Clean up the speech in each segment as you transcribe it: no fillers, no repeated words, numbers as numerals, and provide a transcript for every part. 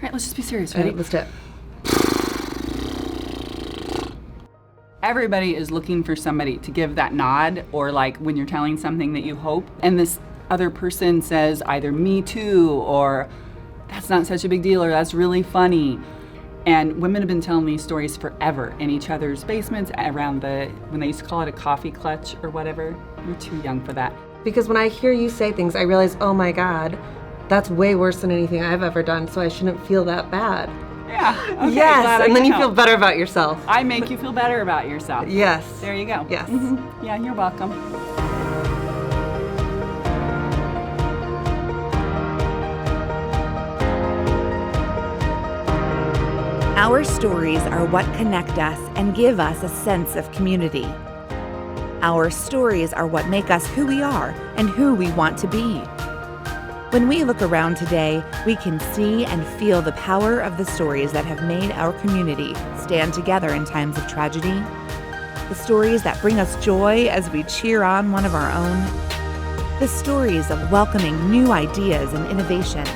right, let's just be serious. All Ready? right, let's do it. Everybody is looking for somebody to give that nod, or like when you're telling something that you hope, and this other person says either me too, or that's not such a big deal, or that's really funny. And women have been telling these stories forever in each other's basements, around when they used to call it a coffee clutch or whatever. You're too young for that. Because when I hear you say things, I realize, oh my God, that's way worse than anything I've ever done, so I shouldn't feel that bad. Yeah. Okay, Yes, glad I and then can you feel help. better about yourself. I make you feel better about yourself. Yes. There you go. Yes. Yeah, you're welcome. Our stories are what connect us and give us a sense of community. Our stories are what make us who we are and who we want to be. When we look around today, we can see and feel the power of the stories that have made our community stand together in times of tragedy, the stories that bring us joy as we cheer on one of our own, the stories of welcoming new ideas and innovation,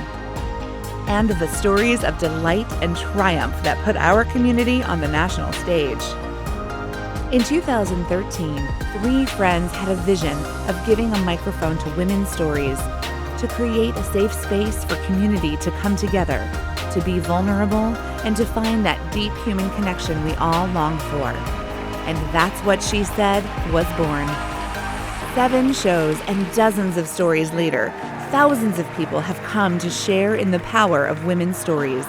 and the stories of delight and triumph that put our community on the national stage. In 2013, 3 friends had a vision of giving a microphone to women's stories, to create a safe space for community to come together, to be vulnerable, and to find that deep human connection we all long for. And that's what She Said was born. 7 shows and dozens of stories later, thousands of people have come to share in the power of women's stories.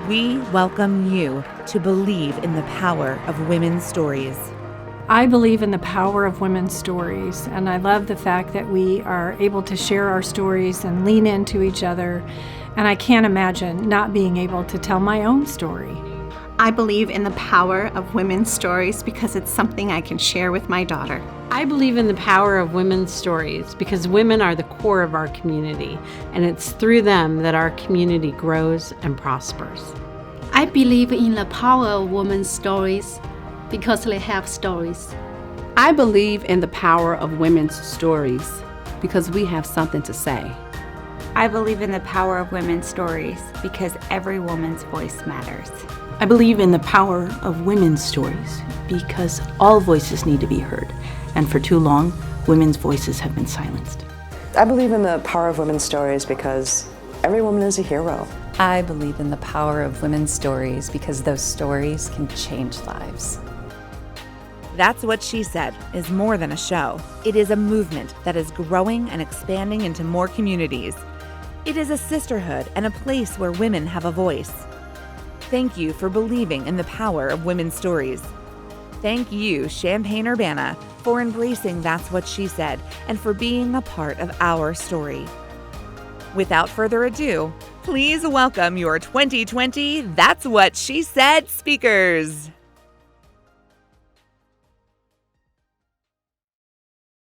We welcome you to believe in the power of women's stories. I believe in the power of women's stories, and I love the fact that we are able to share our stories and lean into each other, and I can't imagine not being able to tell my own story. I believe in the power of women's stories because it's something I can share with my daughter. I believe in the power of women's stories because women are the core of our community, and it's through them that our community grows and prospers. I believe in the power of women's stories because they have stories. I believe in the power of women's stories because we have something to say. I believe in the power of women's stories because every woman's voice matters. I believe in the power of women's stories because all voices need to be heard, and for too long, women's voices have been silenced. I believe in the power of women's stories because every woman is a hero. I believe in the power of women's stories because those stories can change lives. That's What She Said is more than a show. It is a movement that is growing and expanding into more communities. It is a sisterhood and a place where women have a voice. Thank you for believing in the power of women's stories. Thank you, Champaign-Urbana, for embracing That's What She Said and for being a part of our story. Without further ado, please welcome your 2020 That's What She Said speakers.